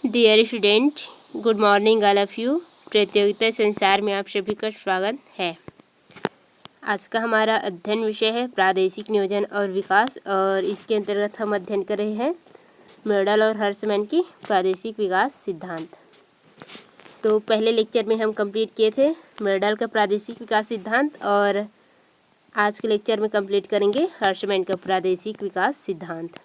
Dear student, good morning all of you. प्रतियोगिता संसार में आप सभी का स्वागत है। आज का हमारा अध्ययन विषय है प्रादेशिक नियोजन और विकास, और इसके अंतर्गत हम अध्ययन कर रहे हैं मेर्डल और हर्समैन की प्रादेशिक विकास सिद्धांत। तो पहले लेक्चर में हम कंप्लीट किए थे मेर्डल का प्रादेशिक विकास सिद्धांत, और आज के लेक्चर में कंप्लीट करेंगे हर्समैन का प्रादेशिक विकास सिद्धांत।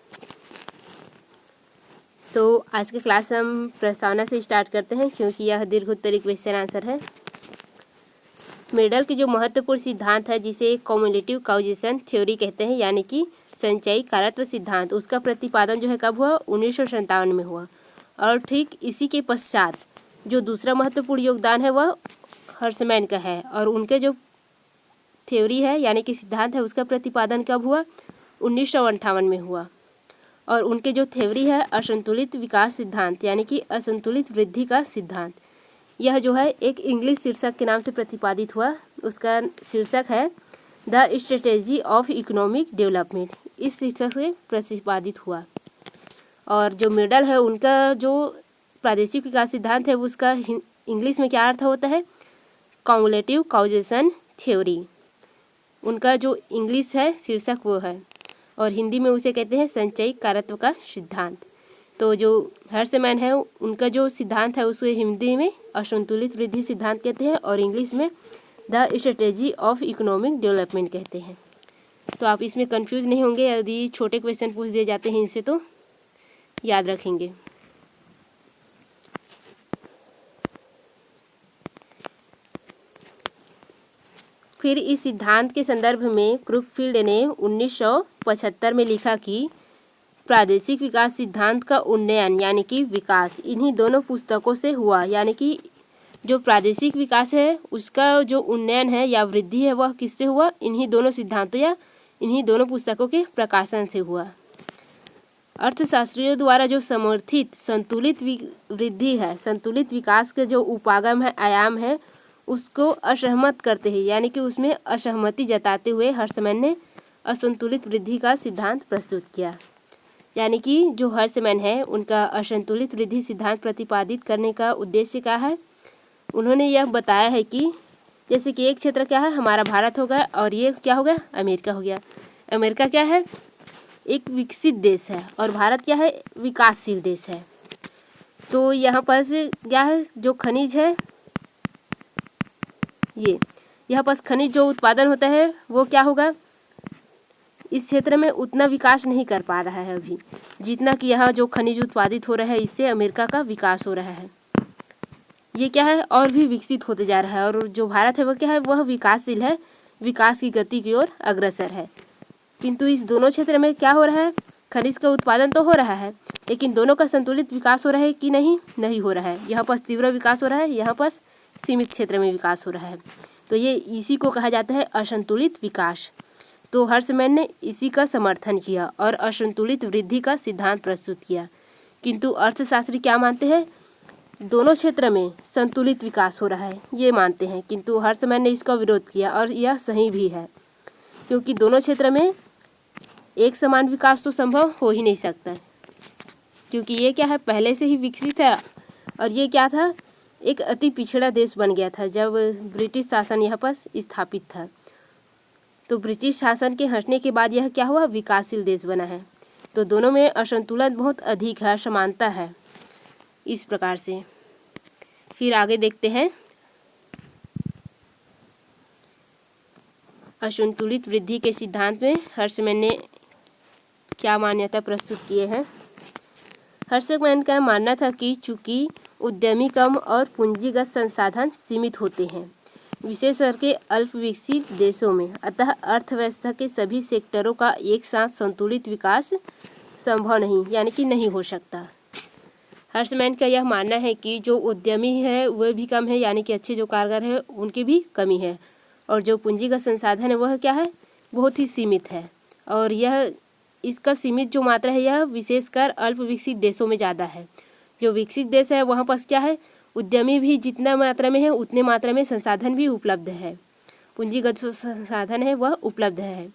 तो आज के क्लास हम प्रस्तावना से स्टार्ट करते हैं, क्योंकि यह दीर्घोत्तरी क्वेश्चन आंसर है। मेर्डल के जो महत्वपूर्ण सिद्धांत है, जिसे कॉम्युलेटिव काउजेशन थ्योरी कहते हैं, यानी कि संचयी कारत्व सिद्धांत, उसका प्रतिपादन जो है कब हुआ? 1957 में हुआ। और ठीक इसी के पश्चात जो दूसरा महत्वपूर्ण योगदान है वह हर्समैन का है, और उनके जो थ्योरी है यानी कि सिद्धांत है उसका प्रतिपादन कब हुआ? 1958 में हुआ। और उनके जो थ्योरी है असंतुलित विकास सिद्धांत, यानी कि असंतुलित वृद्धि का सिद्धांत, यह जो है एक इंग्लिश शीर्षक के नाम से प्रतिपादित हुआ। उसका शीर्षक है the strategy of economic development, इस शीर्षक से प्रतिपादित हुआ। और जो मेर्डल है उनका जो प्रादेशिक विकास सिद्धांत है उसका इंग्लिश में क्या अर्थ होता है? कॉम्युलेटिव काउजेशन थ्योरी, उनका जो इंग्लिश है शीर्षक वो है, और हिंदी में उसे कहते हैं संचयी कारत्व का सिद्धांत। तो जो हर्समैन है उनका जो सिद्धांत है उसे हिंदी में असंतुलित वृद्धि सिद्धांत कहते हैं, और इंग्लिश में the strategy of economic development कहते हैं। तो आप इसमें कंफ्यूज नहीं होंगे, यदि छोटे क्वेश्चन पूछ दिए जाते हैं इनसे तो याद रखेंगे। फिर इस सिद्धांत के संदर्भ में क्रुकफील्ड ने 1975 में लिखा कि प्रादेशिक विकास सिद्धांत का उन्नयन यानी कि विकास इन्हीं दोनों पुस्तकों से हुआ, यानी कि जो प्रादेशिक विकास है उसका जो उन्नयन है या वृद्धि है वह किससे हुआ? इन्हीं दोनों सिद्धांतों या इन्हीं दोनों पुस्तकों के प्रकाशन से हुआ। अर्थशास्त्रियों द्वारा जो समर्थित संतुलित वृद्धि है, संतुलित विकास के जो उपागम है, आयाम है, उसको असहमत करते हैं, यानी कि उसमें असहमति जताते हुए हर्समैन ने असंतुलित वृद्धि का सिद्धांत प्रस्तुत किया। यानी कि जो हर्समैन है उनका असंतुलित वृद्धि सिद्धांत प्रतिपादित करने का उद्देश्य क्या है? उन्होंने यह बताया है कि जैसे कि एक क्षेत्र क्या है, हमारा भारत हो गया, और ये क्या हो गया? अमेरिका हो गया। अमेरिका क्या है? एक विकसित देश है, और भारत क्या है? विकासशील देश है। तो यहाँ पर क्या है? जो खनिज है, ये यहाँ पर खनिज जो उत्पादन होता है वो क्या होगा? इस क्षेत्र में उतना विकास नहीं कर पा रहा है अभी, जितना कि यहाँ जो खनिज उत्पादित हो रहा है इससे अमेरिका का विकास हो रहा है। ये क्या है? और भी विकसित होते जा रहा है, और जो भारत है वह क्या है? वह विकासशील है, विकास की गति की ओर अग्रसर है। किंतु इस दोनों क्षेत्र में क्या हो रहा है? खनिज का उत्पादन तो हो रहा है, लेकिन दोनों का संतुलित विकास हो रहा है कि नहीं? नहीं हो रहा है। यहाँ पर तीव्र विकास हो रहा है, यहाँ पर सीमित क्षेत्र में विकास हो रहा है। तो ये इसी को कहा जाता है असंतुलित विकास। तो हर्समैन ने इसी का समर्थन किया और असंतुलित वृद्धि का सिद्धांत प्रस्तुत किया। किंतु अर्थशास्त्री क्या मानते हैं? दोनों क्षेत्र में संतुलित विकास हो रहा है, ये मानते हैं। किंतु हर्समैन ने इसका विरोध किया, और यह सही भी है, क्योंकि दोनों क्षेत्र में एक समान विकास तो संभव हो ही नहीं सकता, क्योंकि ये क्या है? पहले से ही विकसित है, और ये क्या था? एक अति पिछड़ा देश बन गया था जब ब्रिटिश शासन यहाँ पर स्थापित था। तो ब्रिटिश शासन के हटने के बाद यह क्या हुआ? विकासशील देश बना है। तो दोनों में असंतुलन बहुत अधिक है, असमानता है, इस प्रकार से। फिर आगे देखते हैं असंतुलित वृद्धि के सिद्धांत में हर्समैन ने क्या मान्यता प्रस्तुत किए हैं। हर्समैन का मानना था कि चूंकि उद्यमी कम और पूंजीगत संसाधन सीमित होते हैं, विशेष करके अल्प विकसित देशों में, अतः अर्थव्यवस्था के सभी सेक्टरों का एक साथ संतुलित विकास संभव नहीं, यानी कि नहीं हो सकता। हर्समैन का यह मानना है कि जो उद्यमी है वह भी कम है, यानी कि अच्छे जो कारगर है उनकी भी कमी है, और जो पूंजीगत संसाधन है वह क्या है? बहुत ही सीमित है। और यह इसका सीमित जो मात्रा है यह विशेषकर अल्प विकसित देशों में ज़्यादा है। जो विकसित देश है वहाँ पर क्या है? उद्यमी भी जितना मात्रा में है उतने मात्रा में संसाधन भी उपलब्ध है, पूंजीगत जो संसाधन है वह उपलब्ध है।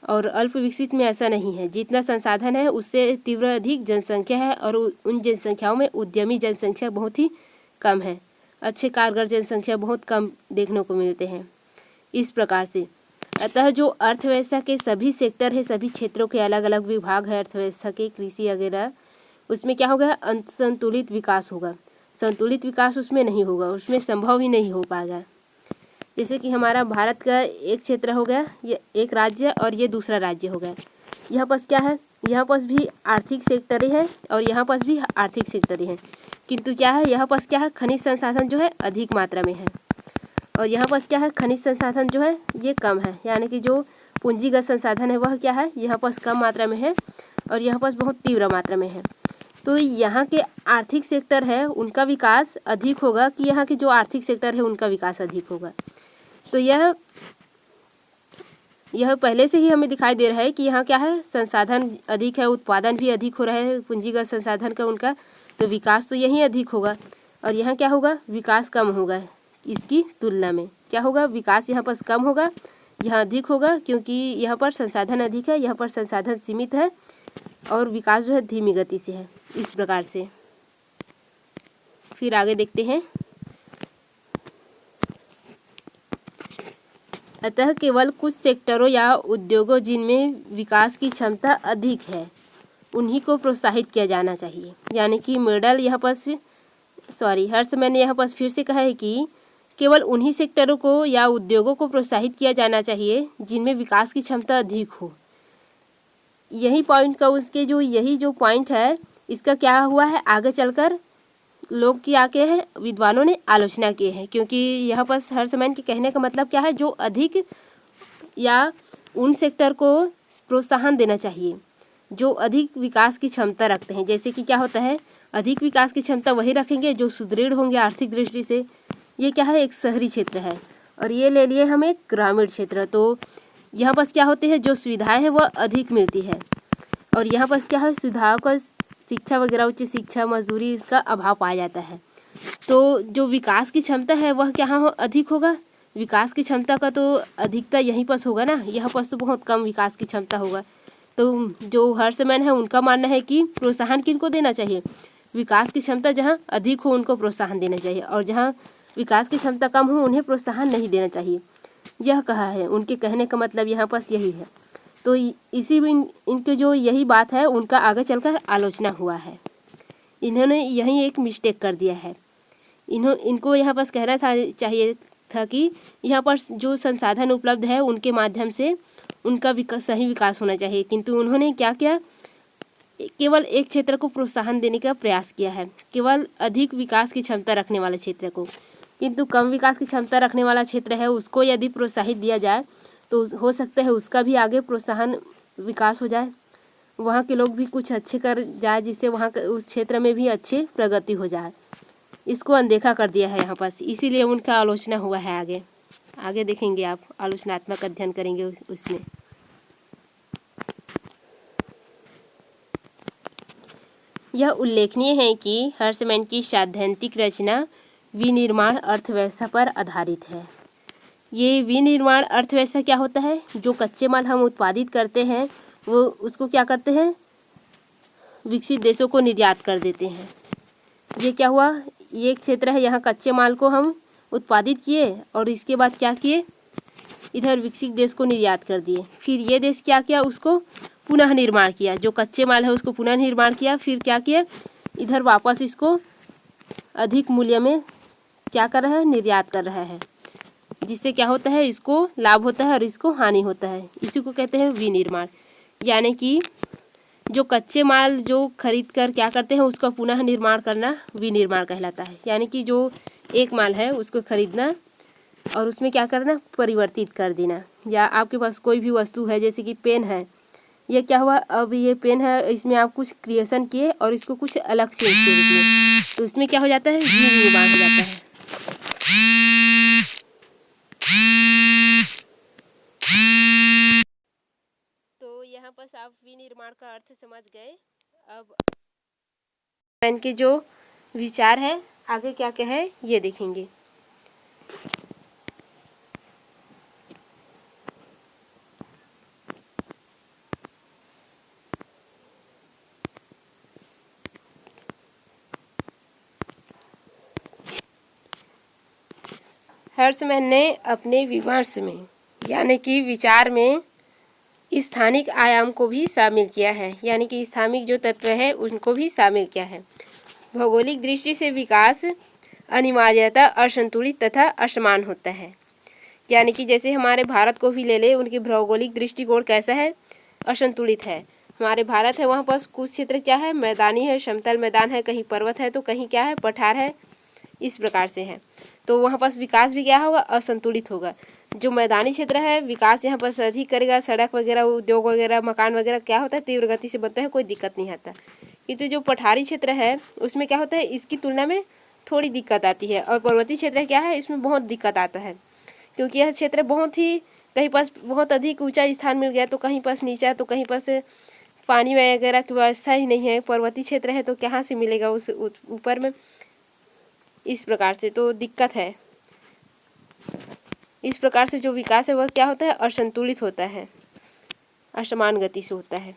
और अल्प विकसित में ऐसा नहीं है। जितना संसाधन है उससे तीव्र अधिक जनसंख्या है और उन जनसंख्याओं में उद्यमी जनसंख्या बहुत ही कम है। अच्छे कारगर जनसंख्या बहुत कम देखने को मिलते हैं इस प्रकार से। अतः जो अर्थव्यवस्था के सभी सेक्टर है, सभी क्षेत्रों के अलग अलग विभाग है अर्थव्यवस्था के, कृषि वगैरह, उसमें क्या होगा, असंतुलित विकास होगा। संतुलित विकास उसमें नहीं होगा, उसमें संभव ही नहीं हो पाएगा। जैसे कि हमारा भारत का एक क्षेत्र हो गया, ये एक राज्य, और ये दूसरा राज्य हो गया। यहाँ पास क्या है, यहाँ पास भी आर्थिक सेक्टर है और यहाँ पास भी आर्थिक सेक्टर है, किंतु क्या है, यहाँ पास क्या है, खनिज संसाधन जो है अधिक मात्रा में है और यहाँ पास क्या है, खनिज संसाधन जो है ये कम है। यानी कि जो पूंजीगत संसाधन है वह क्या है, यहाँ पास कम मात्रा में है और यहाँ पास बहुत तीव्र मात्रा में है। तो यहाँ के आर्थिक सेक्टर है उनका विकास अधिक होगा कि यहाँ के जो आर्थिक सेक्टर है उनका विकास अधिक होगा। तो यह पहले से ही हमें दिखाई दे रहा है कि यहाँ क्या है, संसाधन अधिक है, उत्पादन भी अधिक हो रहा है पूंजीगत संसाधन का उनका, तो विकास तो यहीं अधिक होगा। और यहाँ क्या होगा, विकास कम होगा इसकी तुलना में। क्या होगा, विकास यहाँ पर कम होगा, यहाँ अधिक होगा, क्योंकि यहाँ पर संसाधन अधिक है, यहाँ पर संसाधन सीमित है और विकास जो है धीमी गति से है, इस प्रकार से। फिर आगे देखते हैं। अतः केवल कुछ सेक्टरों या उद्योगों जिनमें विकास की क्षमता अधिक है उन्हीं को प्रोत्साहित किया जाना चाहिए। यानी कि मेडल यहाँ पर हर्षमैन ने यहाँ पर फिर से कहा है कि केवल उन्हीं सेक्टरों को या उद्योगों को प्रोत्साहित किया जाना चाहिए जिनमें विकास की क्षमता अधिक हो। यही पॉइंट का उसके जो यही जो पॉइंट है इसका क्या हुआ है, आगे चलकर लोग क्या के हैं, विद्वानों ने आलोचना की है। क्योंकि यहाँ पर हर्षमैन के कहने का मतलब क्या है, जो अधिक या उन सेक्टर को प्रोत्साहन देना चाहिए जो अधिक विकास की क्षमता रखते हैं। जैसे कि क्या होता है, अधिक विकास की क्षमता वही रखेंगे जो सुदृढ़ होंगे आर्थिक दृष्टि से। ये क्या है, एक शहरी क्षेत्र है और ये ले लिए हमें ग्रामीण क्षेत्र। तो यहाँ पर क्या होते हैं, जो सुविधाएं हैं वह अधिक मिलती है और यहाँ पर क्या है, सुविधाओं का शिक्षा वगैरह, उच्च शिक्षा, मजदूरी, इसका अभाव पाया जाता है। तो जो विकास की क्षमता है वह क्या अधिक होगा, विकास की क्षमता का तो अधिकता यहीं पर होगा ना, यहाँ पर तो बहुत कम विकास की क्षमता होगा। तो जो हर्षमैन है उनका मानना है कि प्रोत्साहन किनको देना चाहिए, विकास की क्षमता जहाँ अधिक हो उनको प्रोत्साहन देना चाहिए और जहाँ विकास की क्षमता कम हो उन्हें प्रोत्साहन नहीं देना चाहिए। यह कहा है, उनके कहने का मतलब यहाँ पर यही है। तो इसी में इनके जो यही बात है उनका आगे चलकर आलोचना हुआ है। इन्होंने यही एक मिस्टेक कर दिया है। इनको यहाँ पर कहना चाहिए था कि यहाँ पर जो संसाधन उपलब्ध है उनके माध्यम से उनका सही विकास होना चाहिए, किंतु उन्होंने क्या किया, केवल एक क्षेत्र को प्रोत्साहन देने का प्रयास किया है, केवल अधिक विकास की क्षमता रखने वाले क्षेत्र को। किंतु कम विकास की क्षमता रखने वाला क्षेत्र है उसको यदि प्रोत्साहित दिया जाए तो हो सकता है उसका भी आगे प्रोत्साहन विकास हो जाए, वहाँ के लोग भी कुछ अच्छे कर जाए, जिससे वहाँ उस क्षेत्र में भी अच्छी प्रगति हो जाए। इसको अनदेखा कर दिया है यहाँ पास, इसीलिए उनका आलोचना हुआ है। आगे देखेंगे आप, आलोचनात्मक अध्ययन करेंगे उसमें। यह उल्लेखनीय है कि हर्षमैन की सैद्धांतिक रचना विनिर्माण अर्थव्यवस्था पर आधारित है। ये विनिर्माण अर्थव्यवस्था क्या होता है, जो कच्चे माल हम उत्पादित करते हैं वो उसको क्या करते हैं, विकसित देशों को निर्यात कर देते हैं। ये क्या हुआ, ये एक क्षेत्र है, यहाँ कच्चे माल को हम उत्पादित किए और इसके बाद क्या किए, इधर विकसित देश को निर्यात कर दिए। फिर ये देश क्या किया, उसको पुनः निर्माण किया, जो कच्चे माल है उसको पुनः निर्माण किया। फिर क्या किया, इधर वापस इसको अधिक मूल्य में क्या कर रहा है, निर्यात कर रहा है, जिससे क्या होता है, इसको लाभ होता है और इसको हानि होता है। इसी को कहते हैं विनिर्माण। यानी कि जो कच्चे माल जो खरीद कर क्या करते हैं उसका पुनः निर्माण करना विनिर्माण कहलाता है। यानी कि जो एक माल है उसको खरीदना और उसमें क्या करना, परिवर्तित कर देना। या आपके पास कोई भी वस्तु है, जैसे कि पेन है, ये क्या हुआ, अब ये पेन है, इसमें आप कुछ क्रिएशन किए और इसको कुछ अलग चेंज किए, तो इसमें क्या हो जाता है, विनिर्माण हो जाता है। तो यहाँ पर आप विनिर्माण का अर्थ समझ गए। अब इनके जो विचार है आगे क्या क्या है ये देखेंगे। हर्षमैन ने अपने विमर्श में यानी कि विचार में स्थानिक आयाम को भी शामिल किया है, यानी कि स्थानिक जो तत्व है उनको भी शामिल किया है। भौगोलिक दृष्टि से विकास अनिवार्यता असंतुलित तथा असमान होता है, यानी कि जैसे हमारे भारत को भी ले ले, उनकी भौगोलिक दृष्टिकोण कैसा है, असंतुलित है। हमारे भारत है वहाँ पर कुछ क्षेत्र क्या है, मैदानी है, समतल मैदान है, कहीं पर्वत है तो कहीं क्या है, पठार है, इस प्रकार से है। तो वहाँ पर विकास भी क्या होगा, असंतुलित होगा। जो मैदानी क्षेत्र है विकास यहाँ पर अधिक करेगा, सड़क वगैरह, उद्योग वगैरह, मकान वगैरह क्या होता है, तीव्र गति से बनता है, कोई दिक्कत नहीं आता। किंतु जो पठारी क्षेत्र है उसमें क्या होता है, इसकी तुलना में थोड़ी दिक्कत आती है। और पर्वतीय क्षेत्र क्या है, इसमें बहुत दिक्कत आता है, क्योंकि यह क्षेत्र बहुत ही, कहीं पास बहुत अधिक ऊंचा स्थान मिल गया तो कहीं पास नीचा, तो कहीं पास पानी वगैरह की व्यवस्था ही नहीं है। पर्वतीय क्षेत्र है तो कहाँ से मिलेगा उस ऊपर में, इस प्रकार से तो दिक्कत है। इस प्रकार से जो विकास है वह क्या होता है, असंतुलित होता है, असमान गति से होता है।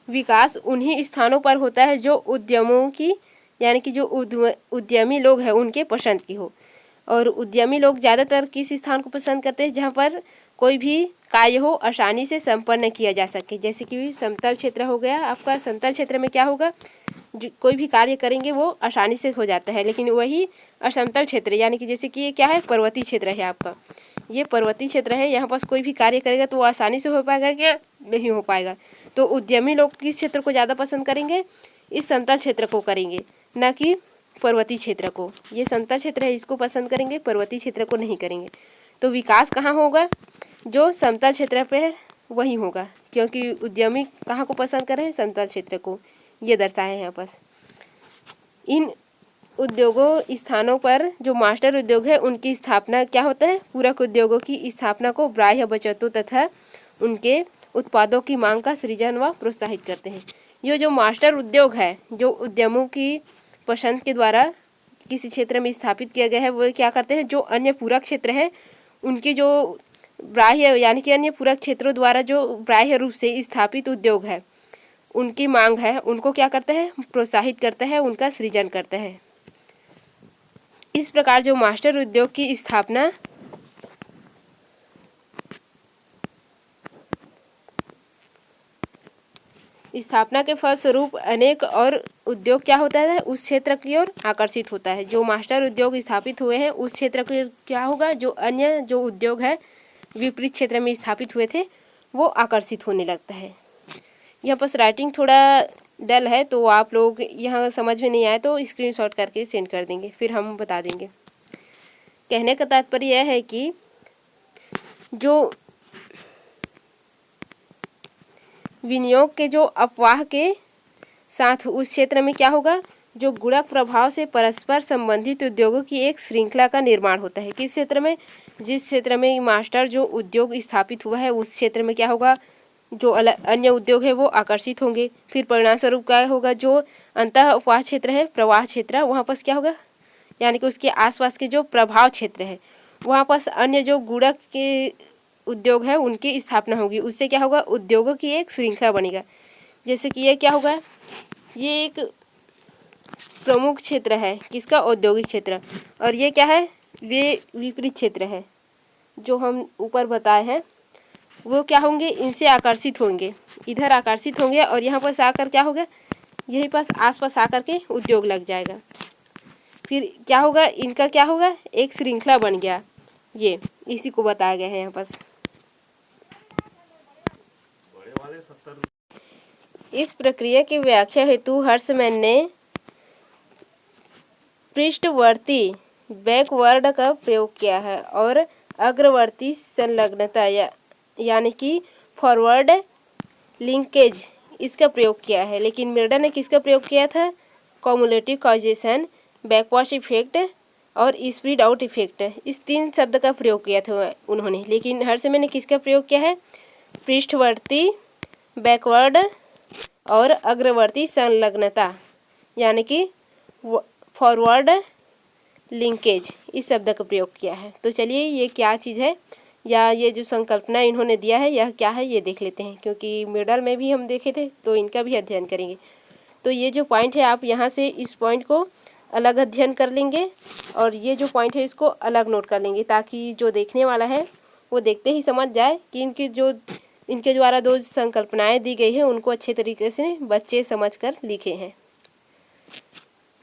विकास उन्हीं स्थानों पर होता है जो उद्यमों की, यानी कि जो उद्यमी लोग हैं उनके पसंद की हो। और उद्यमी लोग ज़्यादातर किस स्थान को पसंद करते हैं, जहाँ पर कोई भी कार्य हो आसानी से संपन्न किया जा सके। जैसे कि समतल क्षेत्र हो गया आपका, समतल क्षेत्र में क्या होगा, जो कोई भी कार्य करेंगे वो आसानी से हो जाता है। लेकिन वही असमतल क्षेत्र, यानी कि जैसे कि ये क्या है, पर्वतीय क्षेत्र है आपका, ये पर्वतीय क्षेत्र है, यहाँ पास कोई भी कार्य करेगा तो वो आसानी से हो पाएगा क्या, नहीं हो पाएगा। तो उद्यमी लोग किस क्षेत्र को ज़्यादा पसंद करेंगे, इस समतल क्षेत्र को करेंगे, न कि पर्वतीय क्षेत्र को। ये समतल क्षेत्र है इसको पसंद करेंगे, पर्वतीय क्षेत्र को नहीं करेंगे। तो विकास कहाँ होगा, जो समतल क्षेत्र पे वही होगा, क्योंकि उद्यमी कहाँ को पसंद कर रहे हैं, समतल क्षेत्र को, ये दर्शाया है यहाँ पास। इन उद्योगों स्थानों पर जो मास्टर उद्योग है उनकी स्थापना क्या होता है, पूरक उद्योगों की स्थापना को बाह्य बचतों तथा उनके उत्पादों की मांग का सृजन व प्रोत्साहित करते हैं। ये जो मास्टर उद्योग है, जो उद्यमों की पसंद के द्वारा किसी क्षेत्र में स्थापित किया गया है, वो क्या करते हैं, जो अन्य पूरक क्षेत्र है उनकी जो बाह्य, यानी कि अन्य पूरक क्षेत्रों द्वारा जो बाह्य रूप से स्थापित उद्योग है उनकी मांग है, उनको क्या करता है, प्रोत्साहित करता है, उनका सृजन करता है। इस प्रकार जो मास्टर उद्योग की स्थापना के फलस्वरूप अनेक और उद्योग क्या होता है, उस क्षेत्र की ओर आकर्षित होता है। जो मास्टर उद्योग स्थापित हुए हैं उस क्षेत्र की क्या होगा, जो अन्य जो उद्योग है विपरीत क्षेत्र में स्थापित हुए थे वो आकर्षित होने लगता है। यहाँ पर राइटिंग थोड़ा डल है तो आप लोग यहाँ समझ में नहीं आए तो स्क्रीनशॉट करके सेंड कर देंगे, फिर हम बता देंगे। कहने का तात्पर्य यह है कि जो विनियोग के जो अफवाह के साथ उस क्षेत्र में क्या होगा, जो गुणक प्रभाव से परस्पर संबंधित उद्योगों की एक श्रृंखला का निर्माण होता है। किस क्षेत्र में, जिस क्षेत्र में मास्टर जो उद्योग स्थापित हुआ है उस क्षेत्र में क्या होगा, जो अन्य उद्योग है वो आकर्षित होंगे। फिर परिणाम स्वरूप क्या होगा, जो अंतः अफवाह क्षेत्र है, प्रवाह क्षेत्र, वहाँ पर क्या होगा, यानी कि उसके आसपास के जो प्रभाव क्षेत्र है वहाँ पर अन्य जो गुणक के उद्योग है उनकी स्थापना होगी। उससे क्या होगा, उद्योगों की एक श्रृंखला बनेगा। जैसे कि ये क्या होगा, ये एक प्रमुख क्षेत्र है किसका, औद्योगिक क्षेत्र, और ये क्या है, ये विपरीत क्षेत्र है जो हम ऊपर बताए हैं। वो क्या होंगे, इनसे आकर्षित होंगे, इधर आकर्षित होंगे और यहाँ पर आकर क्या होगा, यही पास आसपास आकर के उद्योग लग जाएगा। फिर क्या होगा, इनका क्या होगा, एक श्रृंखला बन गया। ये इसी को बताया गया है यहाँ पास। इस प्रक्रिया की व्याख्या हेतु हर्षमैन ने पृष्ठवर्ती बैकवर्ड का प्रयोग किया है और अग्रवर्ती संलग्नता यानी कि फॉरवर्ड लिंकेज इसका प्रयोग किया है। लेकिन मिर्डल ने किसका प्रयोग किया था, कॉमुलेटिव कॉजेशन, बैकवर्ड इफेक्ट और स्प्रेड आउट इफेक्ट, इस 3 शब्द का प्रयोग किया था उन्होंने। लेकिन हर्षमैन ने किसका प्रयोग किया है, पृष्ठवर्ती, बैकवर्ड और अग्रवर्ती संलग्नता यानी कि फॉरवर्ड लिंकेज, इस शब्द का प्रयोग किया है। तो चलिए ये क्या चीज़ है, या ये जो संकल्पना इन्होंने दिया है यह क्या है ये देख लेते हैं, क्योंकि मिडल में भी हम देखे थे तो इनका भी अध्ययन करेंगे। तो ये जो पॉइंट है आप यहाँ से इस पॉइंट को अलग अध्ययन कर लेंगे और ये जो पॉइंट है इसको अलग नोट कर लेंगे, ताकि जो देखने वाला है वो देखते ही समझ जाए कि इनके द्वारा दो संकल्पनाएं दी गई है उनको अच्छे तरीके से बच्चे समझकर लिखे हैं।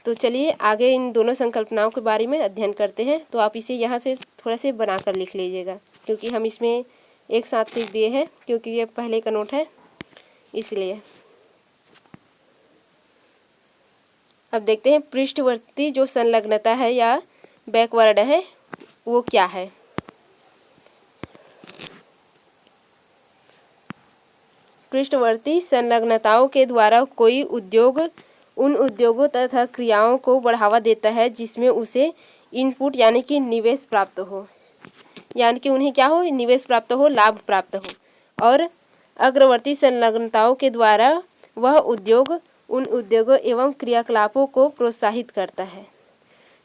तो चलिए आगे इन दोनों संकल्पनाओं के बारे में अध्ययन करते हैं। तो आप इसे यहाँ से थोड़ा से बनाकर लिख लीजिएगा, क्योंकि हम इसमें एक साथ लिख दिए हैं, क्योंकि ये पहले का नोट है इसलिए। अब देखते हैं पृष्ठवर्ती जो संलग्नता है या बैकवर्ड है वो क्या है। पृष्ठवर्ती संलग्नताओं के द्वारा कोई उद्योग उन उद्योगों तथा क्रियाओं को बढ़ावा देता है जिसमें उसे इनपुट यानी कि निवेश प्राप्त हो, यानी कि उन्हें क्या हो, निवेश प्राप्त हो, लाभ प्राप्त हो। और अग्रवर्ती संलग्नताओं के द्वारा वह उद्योग उन उद्योगों एवं क्रियाकलापों को प्रोत्साहित करता है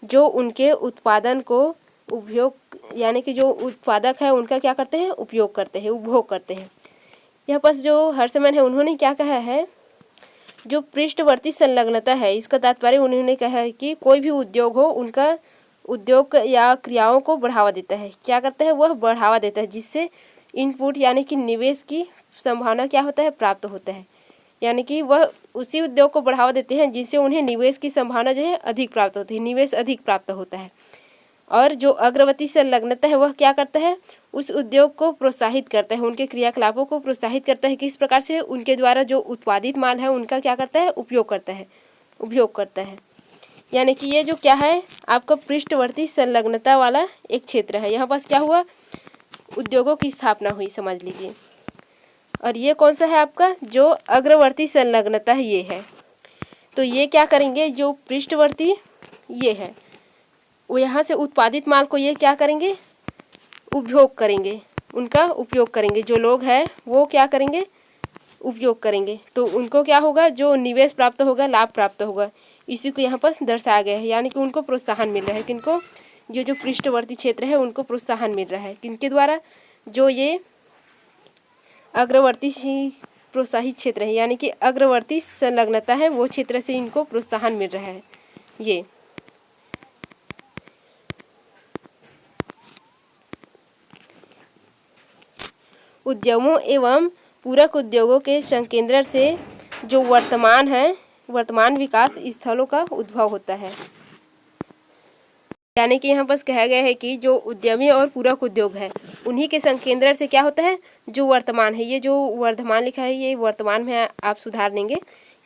जो उनके उत्पादन को उपयोग यानी कि जो उत्पादक है उनका क्या करते हैं, उपयोग करते हैं, उपभोग करते हैं। यहाँ पर जो हर्षमैन है उन्होंने क्या कहा है, जो पृष्ठवर्ती संलग्नता है इसका तात्पर्य उन्होंने कहा है कि कोई भी उद्योग हो उनका उद्योग या क्रियाओं को बढ़ावा देता है। क्या करता है, वह बढ़ावा देता है जिससे इनपुट यानी कि निवेश की संभावना क्या होता है, प्राप्त होता है। यानी कि वह उसी उद्योग को बढ़ावा देते हैं जिससे उन्हें निवेश की संभावना जो है अधिक प्राप्त होती है, निवेश अधिक प्राप्त होता है। और जो अग्रवर्ती संलग्नता है वह क्या करता है, उस उद्योग को प्रोत्साहित करता है, उनके क्रियाकलापों को प्रोत्साहित करता है। किस प्रकार से, उनके द्वारा जो उत्पादित माल है उनका क्या करता है, उपयोग करता है। यानी कि ये जो क्या है आपका पृष्ठवर्ती संलग्नता वाला एक क्षेत्र है। यहाँ पास क्या हुआ, उद्योगों की स्थापना हुई, समझ लीजिए। और ये कौन सा है आपका, जो अग्रवर्ती संलग्नता है ये है। तो ये क्या करेंगे, जो पृष्ठवर्ती ये है वो यहाँ से उत्पादित माल को ये क्या करेंगे, उपभोग करेंगे, उनका उपयोग करेंगे। जो लोग हैं वो क्या करेंगे, उपयोग करेंगे। तो उनको क्या होगा, जो निवेश प्राप्त होगा, लाभ प्राप्त होगा। इसी को यहाँ पर दर्शाया गया है। यानी कि उनको प्रोत्साहन मिल रहा है, किनको, जो पृष्ठवर्ती क्षेत्र है उनको प्रोत्साहन मिल रहा है। किनके द्वारा, जो ये अग्रवर्ती प्रोत्साहित क्षेत्र है यानी कि अग्रवर्ती संलग्नता है वो क्षेत्र से इनको प्रोत्साहन मिल रहा है। ये उद्यमों एवं पूरक उद्योगों के संकेंद्रण से जो वर्तमान विकास स्थलों का उद्भव होता है। यानी कि यहाँ पर कहा गया है कि जो उद्यमी और पूरक उद्योग है उन्हीं के संकेंद्रण से क्या होता है, जो वर्तमान है, ये जो वर्तमान लिखा है ये वर्तमान में आप सुधार देंगे।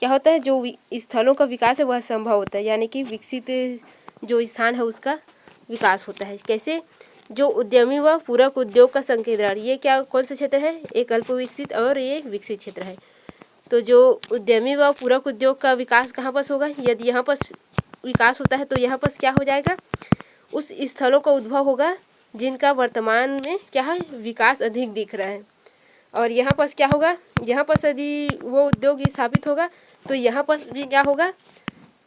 क्या होता है, जो स्थलों का विकास है वह संभव होता है। यानी कि विकसित जो स्थान है उसका विकास होता है। कैसे, जो उद्यमी व पूरक उद्योग का संकेंद्रण, ये क्या, कौन सा क्षेत्र है, एक अल्प विकसित और ये विकसित क्षेत्र है। तो जो उद्यमी व पूरक उद्योग का विकास कहाँ पर होगा, यदि यहाँ पर विकास होता है तो यहाँ पर क्या हो जाएगा, उस स्थलों का उद्भव होगा जिनका वर्तमान में क्या है, विकास अधिक दिख रहा है। और यहाँ पर क्या होगा, यहाँ पर यदि वो उद्योग स्थापित होगा तो यहाँ पर भी क्या होगा,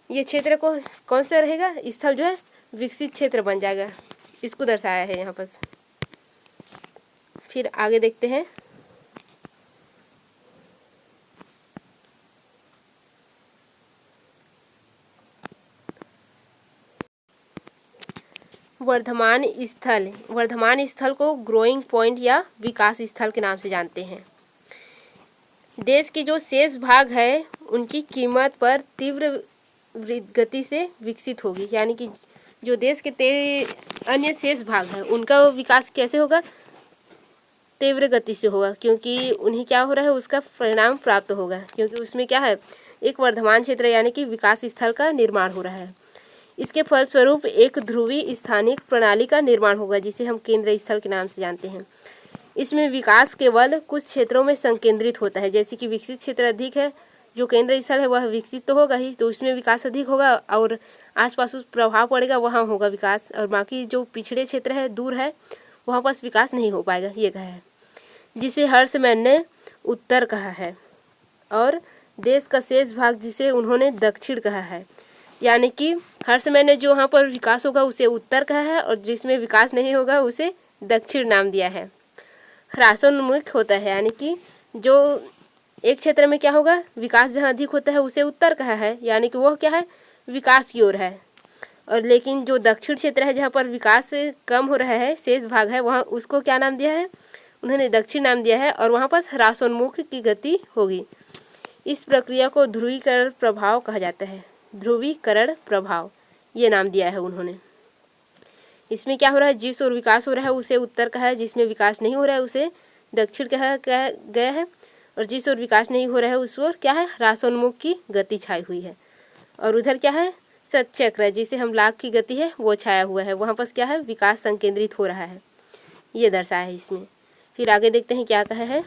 ये क्षेत्र को कौन सा रहेगा, स्थल जो है विकसित क्षेत्र बन जाएगा। इसको दर्शाया है यहाँ पर। फिर आगे देखते हैं। वर्धमान स्थल को ग्रोइंग पॉइंट या विकास स्थल के नाम से जानते हैं। देश की जो शेष भाग है उनकी कीमत पर तीव्र गति से विकसित होगी। यानी कि जो देश के अन्य शेष भाग है उनका विकास कैसे होगा, तीव्र गति से होगा, क्योंकि उन्हें क्या हो रहा है, उसका परिणाम प्राप्त होगा। क्योंकि उसमें क्या है, एक वर्धमान क्षेत्र यानी कि विकास स्थल का निर्माण हो रहा है। इसके फलस्वरूप एक ध्रुवीय स्थानिक प्रणाली का निर्माण होगा जिसे हम केंद्र स्थल के नाम से जानते हैं। इसमें विकास केवल कुछ क्षेत्रों में संकेंद्रित होता है। जैसे कि विकसित क्षेत्र अधिक है, जो केंद्र स्थल है वह विकसित तो होगा ही, तो उसमें विकास अधिक होगा और आसपास उस प्रभाव पड़ेगा, वहाँ होगा विकास। और बाकी जो पिछड़े क्षेत्र है, दूर है, वहाँ पास विकास नहीं हो पाएगा, ये कहा है। जिसे हर्षमैन ने उत्तर कहा है और देश का शेष भाग जिसे उन्होंने दक्षिण कहा है। यानी कि हर्षमैन ने जो वहाँ पर विकास होगा उसे उत्तर कहा है और जिसमें विकास नहीं होगा उसे दक्षिण नाम दिया है। ह्रासोन्मुख होता है, यानी कि जो एक क्षेत्र में क्या होगा, विकास जहाँ अधिक होता है उसे उत्तर कहा है, यानी कि वह क्या है, विकास की ओर है। और लेकिन जो दक्षिण क्षेत्र है जहाँ पर विकास कम हो रहा है, शेष भाग है, वहाँ उसको क्या नाम दिया है, उन्होंने दक्षिण नाम दिया है, और वहाँ पर ह्रासोन्मुख की गति होगी। इस प्रक्रिया को ध्रुवीकरण प्रभाव कहा जाता है। ध्रुवीकरण प्रभाव ये नाम दिया है उन्होंने। इसमें क्या हो रहा है, जिस ओर विकास हो रहा है उसे उत्तर कहा है, जिसमें विकास नहीं हो रहा है उसे दक्षिण कहा गया है, और जिस ओर विकास नहीं हो रहा है उस ओर क्या है, ह्रासोन्मुख की गति छाई हुई है। और उधर क्या है, सतचक्र जिसे हम लाभ की गति है वो छाया हुआ है, वहाँ पर क्या है, विकास संकेंद्रित हो रहा है, ये दर्शाया है इसमें। फिर आगे देखते हैं क्या कहा है।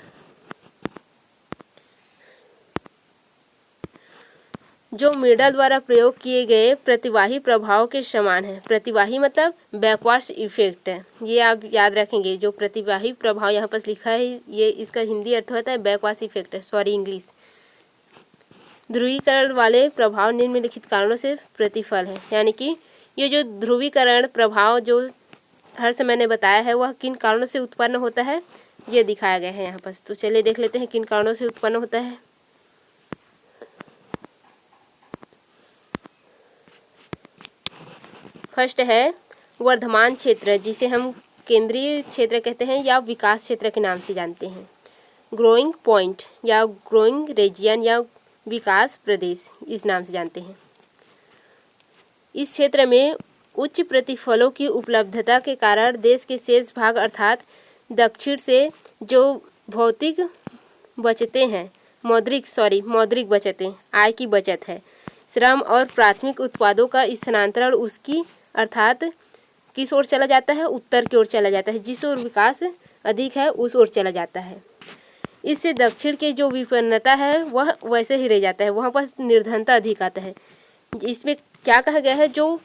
जो मेडल द्वारा प्रयोग किए गए प्रतिवाही प्रभाव के समान है। प्रतिवाही मतलब बैकवर्ड इफेक्ट है, ये आप याद रखेंगे। जो प्रतिवाही प्रभाव यहाँ पर लिखा है ये इसका हिंदी अर्थ होता है बैकवर्ड इफेक्ट, सॉरी इंग्लिश। ध्रुवीकरण वाले प्रभाव निम्नलिखित कारणों से प्रतिफल है, यानी कि ये जो ध्रुवीकरण प्रभाव जो हर समय मैंने बताया है वह किन कारणों से उत्पन्न होता है ये दिखाया गया है यहाँ पर। तो चलिए देख लेते हैं किन कारणों से उत्पन्न होता है। फर्स्ट है वर्धमान क्षेत्र, जिसे हम केंद्रीय क्षेत्र कहते हैं या विकास क्षेत्र के नाम से जानते हैं। ग्रोइंग पॉइंट या ग्रोइंग रीजियन या विकास प्रदेश इस नाम से जानते हैं। इस क्षेत्र में उच्च प्रतिफलों की उपलब्धता के कारण देश के शेष भाग अर्थात दक्षिण से जो भौतिक बचतें हैं, मौद्रिक बचतें, आय की बचत है, श्रम और प्राथमिक उत्पादों का स्थानांतरण उसकी अर्थात किस ओर चला जाता है, उत्तर की ओर चला जाता है। जिस ओर विकास अधिक है उस ओर चला जाता है। इससे दक्षिण की जो विपन्नता है वह वैसे ही रह जाता है, वहाँ पर निर्धनता अधिक आता है। इसमें क्या कहा गया है, जो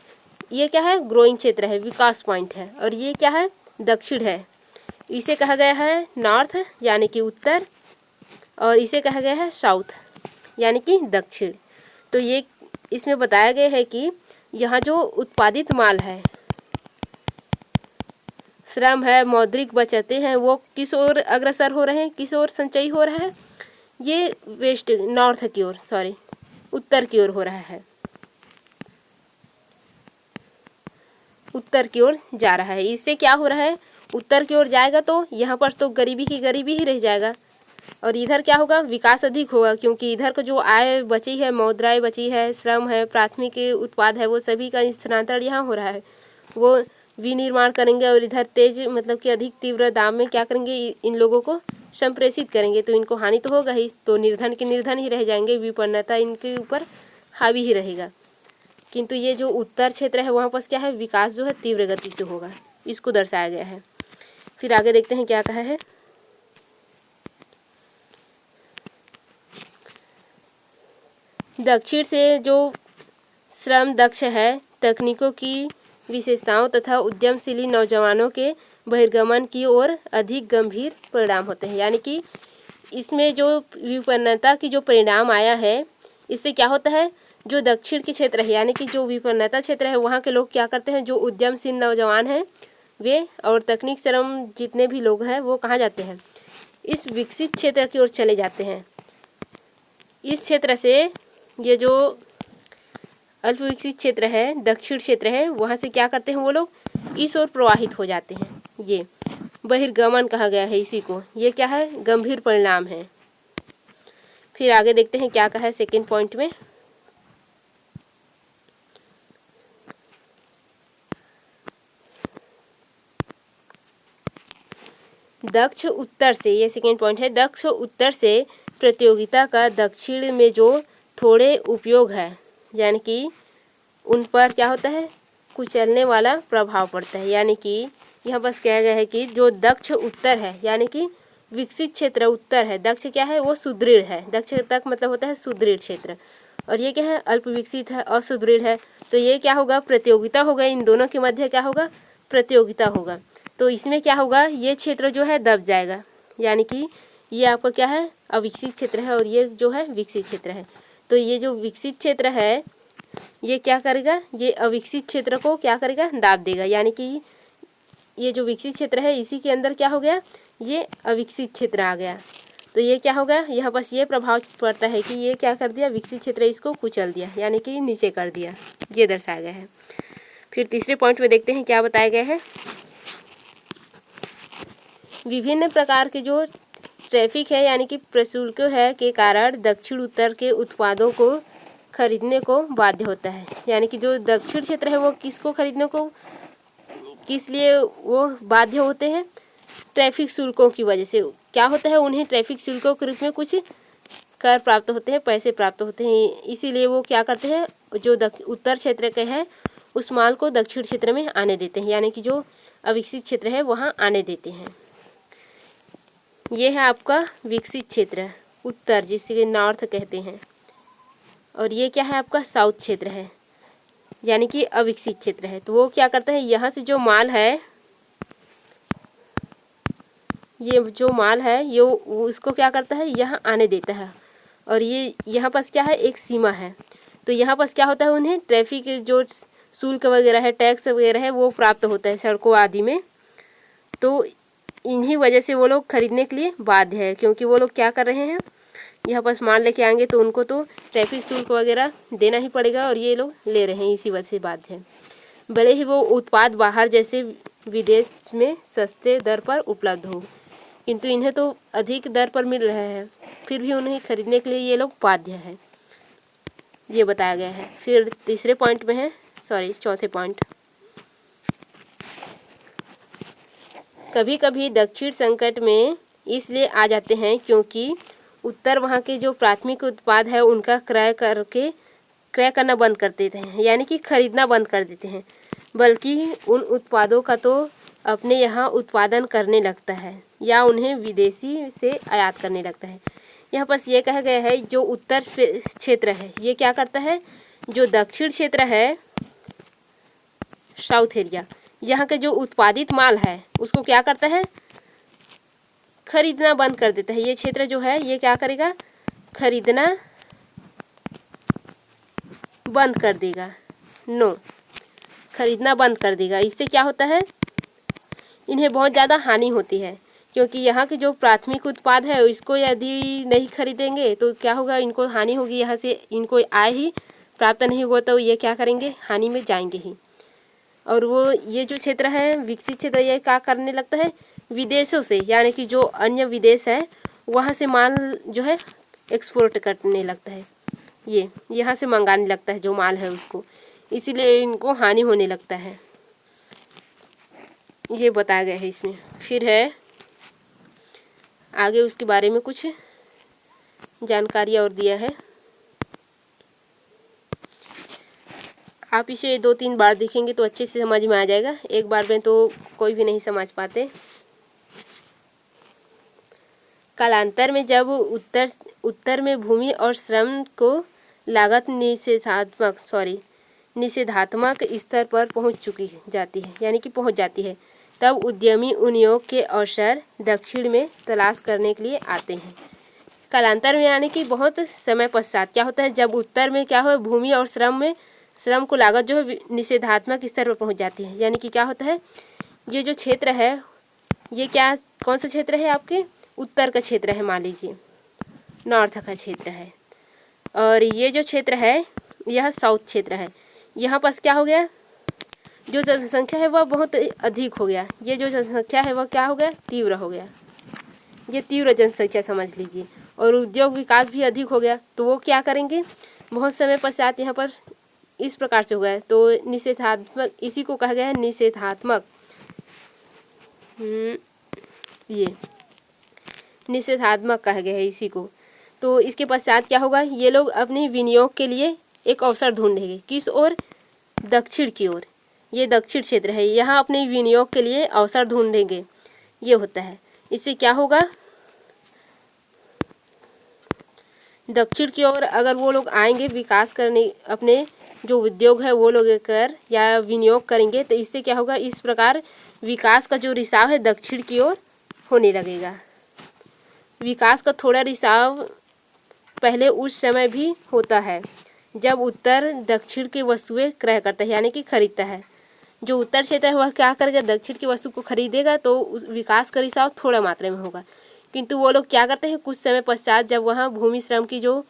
ये क्या है, ग्रोइंग क्षेत्र है, विकास पॉइंट है, और ये क्या है, दक्षिण है। इसे कहा गया है नॉर्थ यानी कि उत्तर, और इसे कहा गया है साउथ यानी कि दक्षिण। तो ये इसमें बताया गया है कि यहाँ जो उत्पादित माल है, श्रम है, मौद्रिक बचतें हैं, वो किस ओर अग्रसर हो रहे हैं, किस ओर संचयी हो रहा है, ये नॉर्थ की ओर, उत्तर की ओर हो रहा है, उत्तर की ओर जा रहा है। इससे क्या हो रहा है, उत्तर की ओर जाएगा तो यहाँ पर तो गरीबी ही रह जाएगा, और इधर क्या होगा, विकास अधिक होगा, क्योंकि इधर को जो आय बची है, मुद्राएं बची है, श्रम है, प्राथमिक उत्पाद है, वो सभी का स्थानांतरण यहाँ हो रहा है। वो विनिर्माण करेंगे और इधर तेज मतलब कि अधिक तीव्र दाम में क्या करेंगे, इन लोगों को संप्रेषित करेंगे, तो इनको हानि तो होगा ही, तो निर्धन के निर्धन ही रह जाएंगे, विपन्नता इनके ऊपर हावी ही रहेगा। किंतु ये जो उत्तर क्षेत्र है वहाँ पर क्या है, विकास जो है तीव्र गति से होगा, इसको दर्शाया गया है। फिर आगे देखते हैं क्या कहा है। दक्षिण से जो श्रम दक्ष है, तकनीकों की विशेषताओं तथा उद्यमशीली नौजवानों के बहिर्गमन की ओर अधिक गंभीर परिणाम होते हैं, यानी कि इसमें जो विपन्नता की जो परिणाम आया है, इससे क्या होता है, जो दक्षिण के क्षेत्र है यानी कि जो विपन्नता क्षेत्र है वहाँ के लोग क्या करते हैं, जो उद्यमशील नौजवान हैं वे और तकनीक श्रम जितने भी लोग हैं वो कहाँ जाते हैं, इस विकसित क्षेत्र की ओर चले जाते हैं। इस क्षेत्र से ये जो अल्प विकसित क्षेत्र है, दक्षिण क्षेत्र है, वहाँ से क्या करते हैं वो लोग, इस ओर प्रवाहित हो जाते हैं। ये बहिर्गमन कहा गया है इसी को, ये क्या है, गंभीर परिणाम है। फिर आगे देखते हैं क्या कहा है सेकेंड पॉइंट में। दक्ष उत्तर से, ये सेकेंड पॉइंट है, दक्ष उत्तर से प्रतियोगिता का दक्षिण में जो थोड़े उपयोग है, यानी कि उन पर क्या होता है, कुचलने वाला प्रभाव पड़ता है। यानी कि यहाँ बस कहा गया है कि जो दक्ष उत्तर है यानी कि विकसित क्षेत्र उत्तर है, दक्ष क्या है, वो सुदृढ़ है, दक्ष तक मतलब होता है सुदृढ़ क्षेत्र, और ये क्या है, अल्प विकसित है, असुदृढ़ है। तो ये क्या होगा, प्रतियोगिता होगा, इन दोनों के मध्य क्या होगा, प्रतियोगिता होगा। तो इसमें क्या होगा, ये क्षेत्र जो है दब जाएगा, यानी कि ये आपका क्या है, अविकसित क्षेत्र है और ये जो है विकसित क्षेत्र है। तो ये जो विकसित क्षेत्र है ये क्या करेगा, ये अविकसित क्षेत्र को क्या करेगा, दाब देगा, यानी कि ये जो विकसित क्षेत्र है इसी के अंदर क्या हो गया, ये अविकसित क्षेत्र आ गया। तो ये क्या होगा, यहाँ बस ये प्रभाव पड़ता है कि ये क्या कर दिया, विकसित क्षेत्र इसको कुचल दिया, यानी कि नीचे कर दिया, ये दर्शाया गया है। फिर तीसरे पॉइंट में देखते हैं क्या बताया गया है। विभिन्न प्रकार के जो ट्रैफिक है यानी कि प्रशुल्क है के कारण दक्षिण उत्तर के उत्पादों को खरीदने को बाध्य होता है। यानी कि जो दक्षिण क्षेत्र है वो किसको खरीदने को, किस लिए वो बाध्य होते हैं, ट्रैफिक शुल्कों की वजह से। क्या होता है, उन्हें ट्रैफिक शुल्कों के रूप में कुछ कर प्राप्त होते हैं, पैसे प्राप्त होते हैं, इसीलिए वो क्या करते हैं, जो उत्तर क्षेत्र के हैं उस माल को दक्षिण क्षेत्र में आने देते हैं, यानी कि जो अविकसित क्षेत्र है वहाँ आने देते हैं। ये है आपका विकसित क्षेत्र उत्तर, जिसे नॉर्थ कहते हैं, और ये क्या है आपका साउथ क्षेत्र है, यानी कि अविकसित क्षेत्र है। तो वो क्या करता है, यहाँ से जो माल है, ये जो माल है ये उसको क्या करता है, यहाँ आने देता है, और ये यहाँ पास क्या है, एक सीमा है। तो यहाँ पास क्या होता है, उन्हें ट्रैफिक जो शुल्क वगैरह है, टैक्स वगैरह है, वो प्राप्त होता है सड़कों आदि में। तो इन्हीं वजह से वो लोग खरीदने के लिए बाध्य है, क्योंकि वो लोग क्या कर रहे हैं, यहाँ पास माल लेके आएंगे तो उनको तो ट्रैफिक शुल्क वगैरह देना ही पड़ेगा, और ये लोग ले रहे हैं, इसी वजह से बाध्य है। भले ही वो उत्पाद बाहर जैसे विदेश में सस्ते दर पर उपलब्ध हो, किंतु इन्हें तो अधिक दर पर मिल रहा है, फिर भी उन्हें खरीदने के लिए ये लोग बाध्य है, ये बताया गया है। फिर तीसरे पॉइंट में है, चौथे पॉइंट, कभी कभी दक्षिण संकट में इसलिए आ जाते हैं क्योंकि उत्तर वहाँ के जो प्राथमिक उत्पाद है उनका क्रय करना बंद कर देते हैं, यानी कि खरीदना बंद कर देते हैं, बल्कि उन उत्पादों का तो अपने यहाँ उत्पादन करने लगता है या उन्हें विदेशी से आयात करने लगता है। यहाँ पर ये कहा गया है जो उत्तर क्षेत्र है ये क्या करता है, जो दक्षिण क्षेत्र है साउथ एरिया, यहाँ के जो उत्पादित माल है उसको क्या करता है, खरीदना बंद कर देता है। ये क्षेत्र जो है ये क्या करेगा, खरीदना बंद कर देगा, खरीदना बंद कर देगा। इससे क्या होता है, इन्हें बहुत ज़्यादा हानि होती है, क्योंकि यहाँ के जो प्राथमिक उत्पाद है इसको यदि नहीं खरीदेंगे तो क्या होगा, इनको हानि होगी, यहाँ से इनको आय ही प्राप्त नहीं हुआ तो ये क्या करेंगे, हानि में जाएंगे ही। और वो ये जो क्षेत्र है विकसित क्षेत्र, ये क्या करने लगता है, विदेशों से, यानी कि जो अन्य विदेश है वहाँ से माल जो है एक्सपोर्ट करने लगता है, ये यहाँ से मंगाने लगता है जो माल है उसको, इसीलिए इनको हानि होने लगता है, ये बताया गया है इसमें। फिर है आगे उसके बारे में कुछ जानकारी और दिया है, आप इसे 2-3 बार देखेंगे तो अच्छे से समझ में आ जाएगा, एक बार में तो कोई भी नहीं समझ पाते। कालांतर में जब उत्तर में भूमि और श्रम को लागत निषेधात्मक स्तर पर पहुंच जाती है, तब उद्यमी उद्योग के अवसर दक्षिण में तलाश करने के लिए आते हैं। कालांतर में यानी कि बहुत समय पश्चात क्या होता है, जब उत्तर में क्या हो, भूमि और श्रम को लागत जो है निषेधात्मक स्तर पर पहुंच जाती है, यानी कि क्या होता है, ये जो क्षेत्र है ये कौन सा क्षेत्र है, आपके उत्तर का क्षेत्र है, मान लीजिए नॉर्थ का क्षेत्र है, और ये जो क्षेत्र है यह साउथ क्षेत्र है। यहाँ पास क्या हो गया, जो जनसंख्या है वह बहुत अधिक हो गया, ये जो जनसंख्या है वह क्या हो गया, तीव्र हो गया, ये तीव्र जनसंख्या समझ लीजिए, और उद्योग विकास भी अधिक हो गया। तो वो क्या करेंगे, बहुत समय पश्चात यहाँ पर इस प्रकार से हो गया, तो निषेधात्मक, इसी को कहा गया है निषेधात्मक, ये निषेधात्मक कहा गया है इसी को। तो इसके पश्चात क्या होगा, ये लोग अपने विनियोग के लिए एक अवसर ढूंढेंगे, किस ओर, दक्षिण की ओर, ये दक्षिण क्षेत्र है, यहाँ अपने विनियोग के लिए अवसर ढूंढेंगे, ये होता है। इससे क्या होगा, दक्षिण की ओर अगर वो लोग आएंगे विकास करने, अपने जो उद्योग है वो लोग कर या विनियोग करेंगे, तो इससे क्या होगा, इस प्रकार विकास का जो रिसाव है दक्षिण की ओर होने लगेगा। विकास का थोड़ा रिसाव पहले उस समय भी होता है जब उत्तर दक्षिण की वस्तुएं क्रय करता है, यानी कि खरीदता है। जो उत्तर क्षेत्र है वह क्या करेगा, दक्षिण की वस्तु को खरीदेगा, तो उस विकास का रिसाव थोड़ा मात्रा में होगा, किंतु वो लोग क्या करते हैं, कुछ समय पश्चात जब वहाँ भूमि श्रम की जो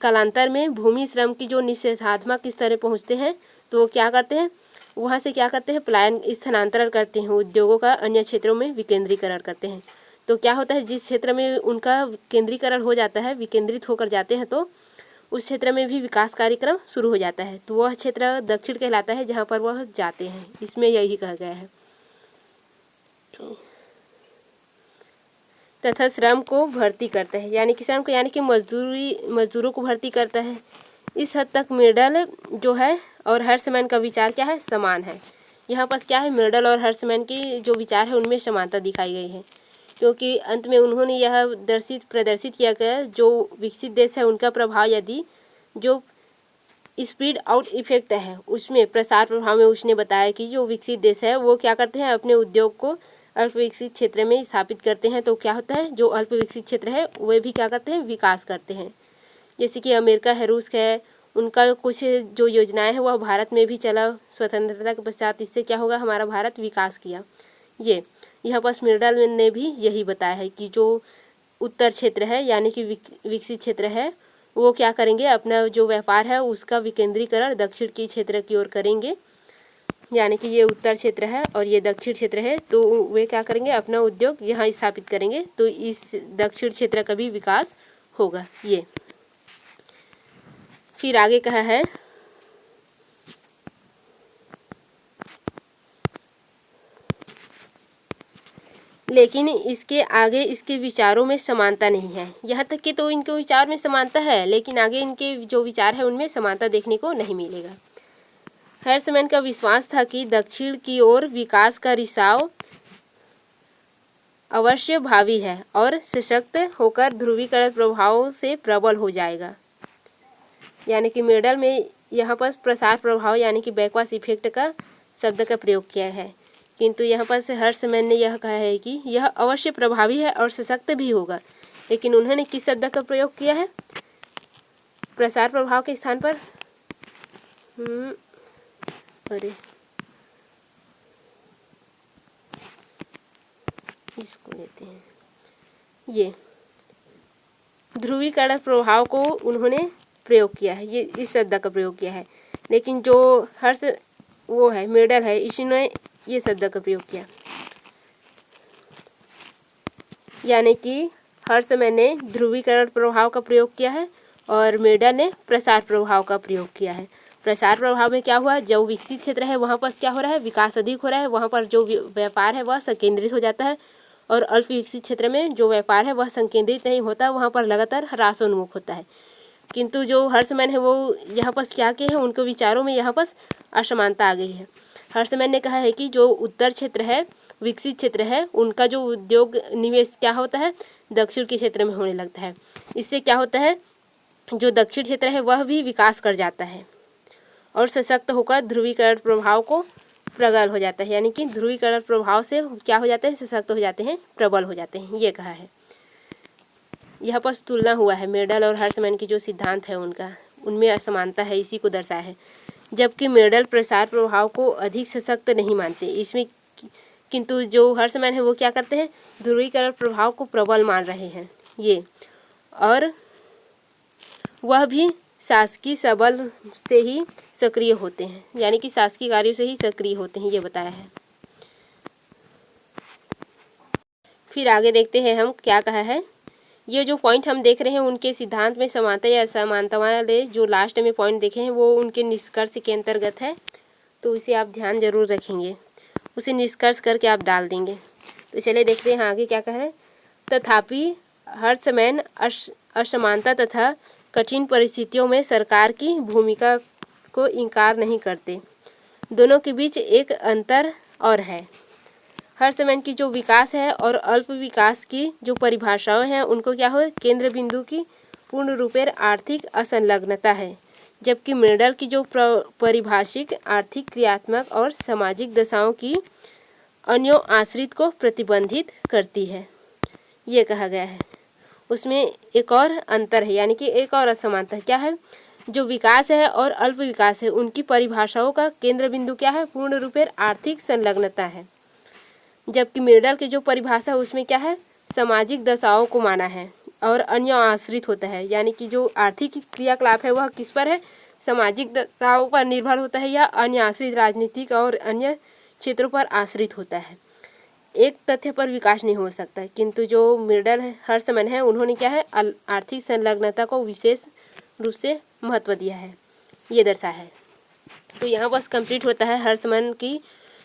कालांतर में भूमि श्रम की जो निषेधात्मक स्तर पर पहुँचते हैं, तो वो क्या करते हैं, वहाँ से क्या करते हैं, पलायन स्थानांतरण करते हैं, उद्योगों का अन्य क्षेत्रों में विकेंद्रीकरण करते हैं। तो क्या होता है, जिस क्षेत्र में उनका केंद्रीकरण हो जाता है, विकेंद्रित होकर जाते हैं, तो उस क्षेत्र में भी विकास कार्यक्रम शुरू हो जाता है। तो वह क्षेत्र दक्षिण कहलाता है जहाँ पर वह जाते हैं। इसमें यही कहा गया है। तथा श्रम को भर्ती करता है, यानी कि श्रम को यानी कि मजदूरों को भर्ती करता है। इस हद तक मेडल जो है और हर्समैन का विचार क्या है, समान है। यहाँ पर क्या है, मेडल और हर्समैन की जो विचार है उनमें समानता दिखाई गई है, क्योंकि अंत में उन्होंने यह प्रदर्शित किया गया जो विकसित देश है उनका प्रभाव यदि जो स्प्रेड आउट इफेक्ट है उसमें प्रसार प्रभाव में उसने बताया कि जो विकसित देश है वो क्या करते हैं, अपने उद्योग को अल्प विकसित क्षेत्र में स्थापित करते हैं। तो क्या होता है, जो अल्प विकसित क्षेत्र है वे भी क्या करते हैं, विकास करते हैं। जैसे कि अमेरिका है, रूस है, उनका कुछ जो योजनाएं हैं वह भारत में भी चला स्वतंत्रता के पश्चात। इससे क्या होगा, हमारा भारत विकास किया। ये यहाँ पर मेडल ने भी यही बताया है कि जो उत्तर क्षेत्र है यानी कि विकसित क्षेत्र है वो क्या करेंगे, अपना जो व्यापार है उसका विकेंद्रीकरण दक्षिण की क्षेत्र की ओर करेंगे। यानी कि ये उत्तर क्षेत्र है और ये दक्षिण क्षेत्र है, तो वे क्या करेंगे, अपना उद्योग यहाँ स्थापित करेंगे, तो इस दक्षिण क्षेत्र का भी विकास होगा। ये फिर आगे कहा है, लेकिन इसके आगे इसके विचारों में समानता नहीं है। यहाँ तक कि तो इनके विचार में समानता है, लेकिन आगे इनके जो विचार है उनमें समानता देखने को नहीं मिलेगा। हर्समैन का विश्वास था कि दक्षिण की ओर विकास का रिसाव अवश्य भावी है और सशक्त होकर ध्रुवीकरण प्रभावों से प्रबल हो जाएगा। यानी कि मेडल में यहाँ पर प्रसार प्रभाव यानी कि बैकवाश इफेक्ट का शब्द का प्रयोग किया है, किंतु यहाँ पर से हर्समैन ने यह कहा है कि यह अवश्य प्रभावी है और सशक्त भी होगा। लेकिन उन्होंने किस शब्द का प्रयोग किया है, प्रसार प्रभाव के स्थान पर इसको लेते हैं, ये ध्रुवीकरण प्रभाव को उन्होंने प्रयोग किया है, ये इस शब्द का प्रयोग किया है। लेकिन जो हर्ष वो है मेडल है, इसने ये शब्द का प्रयोग किया। यानी कि हर्समैन ने ध्रुवीकरण प्रभाव का प्रयोग किया है और मेडल ने प्रसार प्रभाव का प्रयोग किया है। प्रसार प्रभाव में क्या हुआ, जो विकसित क्षेत्र है वहाँ पर क्या हो रहा है, विकास अधिक हो रहा है, वहाँ पर जो व्यापार है वह संकेंद्रित हो जाता है, और अल्प विकसित क्षेत्र में जो व्यापार है वह संकेंद्रित नहीं होता, वहाँ पर लगातार ह्रासोन्मुख होता है। किंतु जो हर्समैन है वो यहाँ पर क्या के हैं, उनके विचारों में यहाँ पर असमानता आ गई है। हर्समैन ने कहा है कि जो उत्तर क्षेत्र है, विकसित क्षेत्र है, उनका जो उद्योग निवेश क्या होता है, दक्षिण के क्षेत्र में होने लगता है। इससे क्या होता है, जो दक्षिण क्षेत्र है वह भी विकास कर जाता है और सशक्त होकर ध्रुवीकरण प्रभाव को प्रबल हो जाता है। यानी कि ध्रुवीकरण प्रभाव से क्या हो जाते हैं, सशक्त हो जाते हैं, प्रबल हो जाते हैं, ये कहा है। यह पर तुलना हुआ है मेडल और हर्समैन की जो सिद्धांत है उनका, उनमें असमानता है, इसी को दर्शाया है। जबकि मेडल प्रसार प्रभाव को अधिक सशक्त नहीं मानते इसमें, किंतु जो हर्समैन है वो क्या करते हैं, ध्रुवीकरण प्रभाव को प्रबल मान रहे हैं ये, और वह भी शासकीय सबल से ही सक्रिय होते हैं, यानी कि शासकीय कार्यों से ही सक्रिय होते हैं, ये बताया है। फिर आगे देखते हैं हम क्या कहा है। ये जो पॉइंट हम देख रहे हैं उनके सिद्धांत में समानता या असमानता वाले जो लास्ट में पॉइंट देखे हैं वो उनके निष्कर्ष के अंतर्गत है, तो इसे आप ध्यान जरूर रखेंगे, उसे निष्कर्ष करके आप डाल देंगे। तो चलिए देखते हैं आगे क्या कह रहे हैं। तथापि हर्समैन असमानता तथा कठिन परिस्थितियों में सरकार की भूमिका को इनकार नहीं करते। दोनों के बीच एक अंतर और है। हर्समैन की जो विकास है और अल्प विकास की जो परिभाषाएं हैं उनको क्या हो, केंद्र बिंदु की पूर्ण रूपेण आर्थिक असंलग्नता है, जबकि मेडल की जो परिभाषिक आर्थिक क्रियात्मक और सामाजिक दशाओं की अन्यों आश्रित को प्रतिबंधित करती है, ये कहा गया है। उसमें एक और अंतर है, यानी कि एक और असमानता क्या है, जो विकास है और अल्प विकास है उनकी परिभाषाओं का केंद्र बिंदु क्या है, पूर्ण रूपेण आर्थिक संलग्नता है, जबकि मेडल की जो परिभाषा है उसमें क्या है, सामाजिक दशाओं को माना है और अन्य आश्रित होता है, यानी कि जो आर्थिक क्रियाकलाप है वह किस पर है, सामाजिक दशाओं पर निर्भर होता है या अन्य आश्रित राजनीतिक और अन्य क्षेत्रों पर आश्रित होता है। एक तथ्य पर विकास नहीं हो सकता, किंतु जो मिडल है हर्समैन है उन्होंने क्या है आर्थिक संलग्नता को विशेष रूप से महत्व दिया है, ये दर्शा है। तो यहाँ बस कंप्लीट होता है हर्समैन की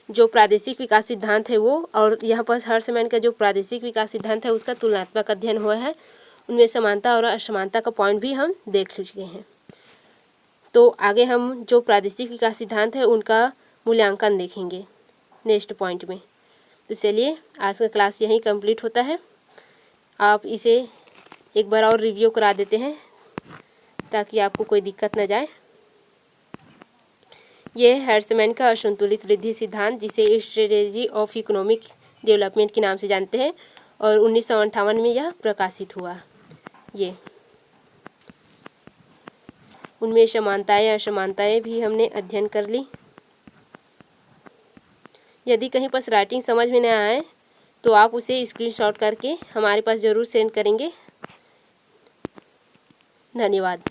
जो प्रादेशिक विकास सिद्धांत है वो, और यहाँ पर हर्समैन का जो प्रादेशिक विकास सिद्धांत है उसका तुलनात्मक अध्ययन हुआ है, उनमें समानता और असमानता का पॉइंट भी हम देख चुके हैं। तो आगे हम जो प्रादेशिक विकास सिद्धांत है उनका मूल्यांकन देखेंगे नेक्स्ट पॉइंट में। तो चलिए आज का क्लास यहीं कंप्लीट होता है। आप इसे एक बार और रिव्यू करा देते हैं ताकि आपको कोई दिक्कत न जाए। ये है हर्समैन का असंतुलित वृद्धि सिद्धांत, जिसे स्ट्रेटेजी ऑफ इकोनॉमिक डेवलपमेंट के नाम से जानते हैं, और 1958 में यह प्रकाशित हुआ। ये उनमें समानताएं असमानताएं भी हमने अध्ययन कर ली। यदि कहीं पर राइटिंग समझ में न आए तो आप उसे स्क्रीनशॉट करके हमारे पास ज़रूर सेंड करेंगे। धन्यवाद।